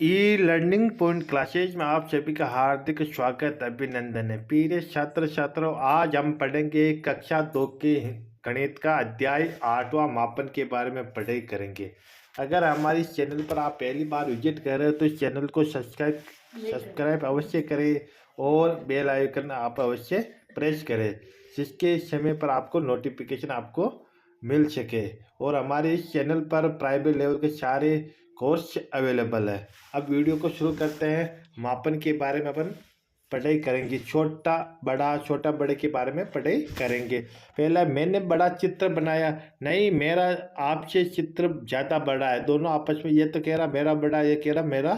E learning point classes में आप सभी का हार्दिक स्वागत अभिनंदन है। प्रिय छात्र छात्रों, आज हम पढ़ेंगे कक्षा 2 के गणित का अध्याय 8वां मापन के बारे में पढ़ाई करेंगे। अगर हमारे इस चैनल पर आप पहली बार विजिट कर रहे हो तो इस चैनल को सब्सक्राइब अवश्य करें और बेल आइकन आप अवश्य प्रेस करें, जिसके समय पर आपको नोटिफिकेशन आपको मिल सके। और हमारे इस चैनल पर प्राइवेट लेवल के सारे कोर्स अवेलेबल है। अब वीडियो को शुरू करते हैं। मापन के बारे में अपन पढ़ाई करेंगे। छोटा बड़े के बारे में पढ़ाई करेंगे। पहला, मैंने बड़ा चित्र बनाया। नहीं, मेरा आपसे चित्र ज़्यादा बड़ा है। दोनों आपस में, ये तो कह रहा मेरा बड़ा है, ये कह रहा मेरा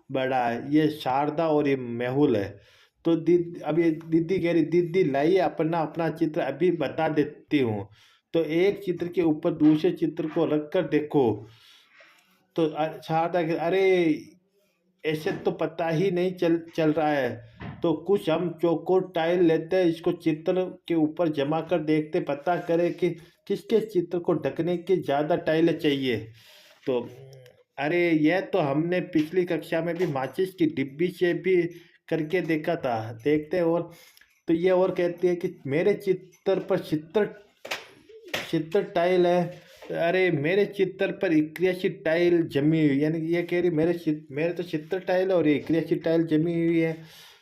बड़ा है। ये शारदा और ये मेहुल है। तो अभी दीदी कह रही, दीदी लाइए अपना अपना चित्र अभी बता देती हूँ। तो एक चित्र के ऊपर दूसरे चित्र को रख कर देखो। तो शारदा के, अरे ऐसे तो पता ही नहीं चल रहा है। तो कुछ हम चौकोर टाइल लेते हैं, इसको चित्र के ऊपर जमा कर देखते, पता करें कि किसके चित्र को ढकने की ज़्यादा टाइलें चाहिए। तो अरे यह तो हमने पिछली कक्षा में भी माचिस की डिब्बी से भी करके देखा था। देखते हैं। और तो ये और कहती है कि मेरे चित्र पर चित्र टाइल है। अरे मेरे चित्र पर इक्रियाशी टाइल जमी हुई, यानी ये कह रही मेरे तो चित्र टाइल है और ये इक्रियाशी टाइल जमी हुई है।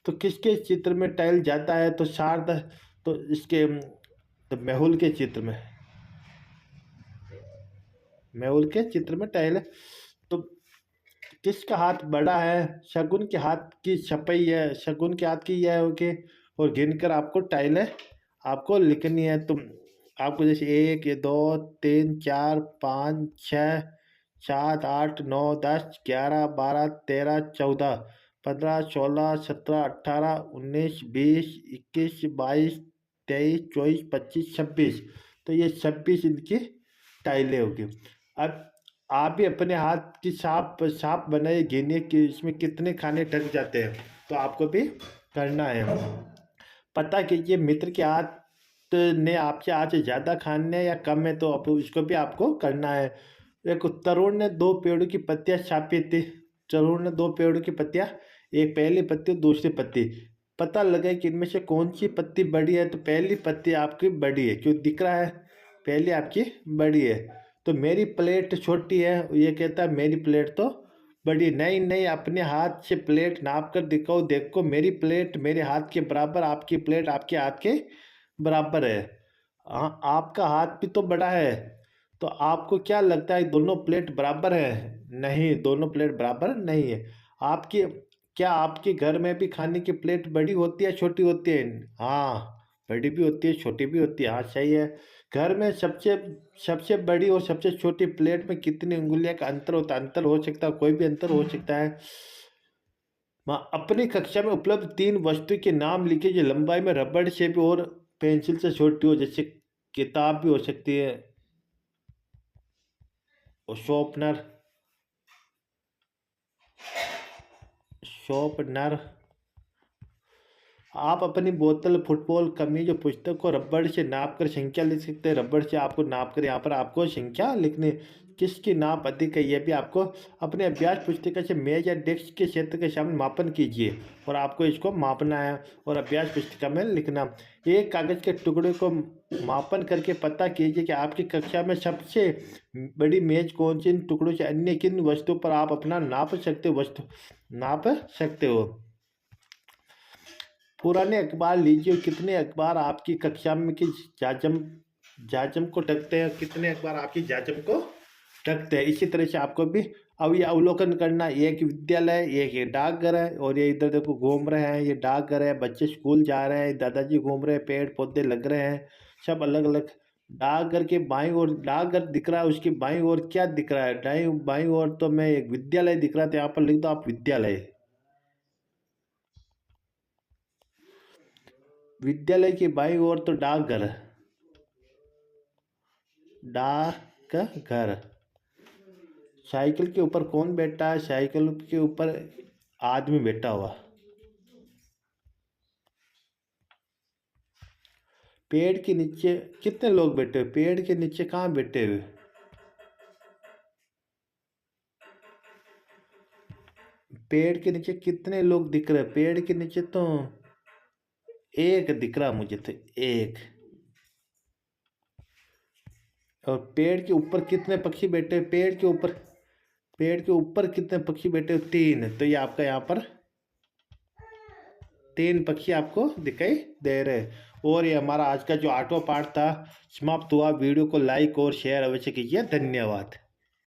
तो किसके चित्र में टाइल जाता है? तो शारदा, तो इसके तो मेहुल के चित्र में टाइल है। तो किसका हाथ बड़ा है? शगुन के हाथ की छपाई है, शगुन के हाथ की यह है। ओके। और गिनकर आपको टाइलें आपको लिखनी है। तो आपको जैसे 1 2 3 4 5 6 7 8 9 10 11 12 13 14 15 16 17 18 19 20 21 22 23 24 25 26। तो ये 26 इनकी टाइलें होगी। अब आप भी अपने हाथ की छाप बनाइए, गिनिए कि इसमें कितने खाने ढक जाते हैं। तो आपको भी करना है। पता कीजिए मित्र के हाथ ने आपसे आज ज़्यादा खाने हैं या कम है, तो आप इसको भी आपको करना है। देखो, तरुण ने 2 पेड़ों की पत्तियां छापी थी। तरुण ने 2 पेड़ों की पत्तियां, एक पहली पत्ती दूसरी पत्ती। पता लगे कि इनमें से कौन सी पत्ती बड़ी है। तो पहली पत्ती आपकी बड़ी है, क्यों दिख रहा है? पहली आपकी बड़ी है। तो मेरी प्लेट छोटी है, ये कहता है मेरी प्लेट तो बड़ी। नहीं नहीं, अपने हाथ से प्लेट नाप कर दिखाओ, देखो मेरी प्लेट मेरे हाथ के बराबर, आपकी प्लेट आपके हाथ के बराबर है। हाँ, आपका हाथ भी तो बड़ा है। तो आपको क्या लगता है दोनों प्लेट बराबर है? नहीं, दोनों प्लेट बराबर नहीं है। आपकी क्या आपके घर में भी खाने की प्लेट बड़ी होती है छोटी होती है? हाँ, बड़ी भी होती है छोटी भी होती है। हाँ, सही है। घर में सबसे सबसे बड़ी और सबसे छोटी प्लेट में कितनी उंगलियां का अंतर होता है? अंतर हो सकता है, कोई भी अंतर हो सकता है। अपनी कक्षा में उपलब्ध 3 वस्तु के नाम लिखिए जो लंबाई में रबड़ से भी और पेंसिल से छोटी हो। जैसे किताब भी हो सकती है, और शॉर्पनर। आप अपनी बोतल, फुटबॉल, कमीज और पुस्तक को रबड़ से नाप कर संख्या लिख सकते हैं। रबड़ से आपको नाप कर यहाँ पर आपको संख्या लिखनी। किसकी नाप अधिक है, यह भी आपको अपने अभ्यास पुस्तिका से मेज या डेस्क के क्षेत्र के सामने मापन कीजिए और आपको इसको मापना है और अभ्यास पुस्तिका में लिखना। एक कागज के टुकड़े को मापन करके पता कीजिए कि आपकी कक्षा में सबसे बड़ी मेज कौन सी। इन टुकड़ों से अन्य किन वस्तु पर आप अपना नाप सकते हो। पुराने अखबार लीजिए। कितने अखबार आपकी कक्षा में की जाजम जाजम को ढकते हैं, कितने अखबार आपकी जाजम को ढकते हैं। इसी तरह से आपको भी अब ये अवलोकन करना। एक विद्यालय, एक ये डाकघर है, और ये इधर देखो घूम रहे हैं, ये डाकघर है, बच्चे स्कूल जा रहे हैं, दादाजी घूम रहे हैं, पेड़ पौधे लग रहे हैं, सब अलग अलग। डाकघर के बाईं ओर डाकघर दिख रहा है, उसकी बाईं ओर क्या दिख रहा है? बाईं ओर तो मैं एक विद्यालय दिख रहा था, यहाँ पर लिख दो आप विद्यालय। विद्यालय की बाईं ओर तो डाकघर है, डाकघर। साइकिल के ऊपर कौन बैठा है? साइकिल के ऊपर आदमी बैठा हुआ। पेड़ के नीचे कितने लोग बैठे हुए? पेड़ के नीचे कहाँ बैठे हुए? पेड़ के नीचे कितने लोग दिख रहे हैं? पेड़ के नीचे तो एक दिख रहा मुझे तो, एक। और पेड़ के ऊपर कितने पक्षी बैठे हैं? पेड़ के ऊपर कितने पक्षी बैठे हैं? तीन। तो ये आपका यहाँ पर तीन पक्षी आपको दिखाई दे रहे हैं। और ये हमारा आज का जो 8वां पार्ट था समाप्त हुआ। वीडियो को लाइक और शेयर अवश्य कीजिए। धन्यवाद।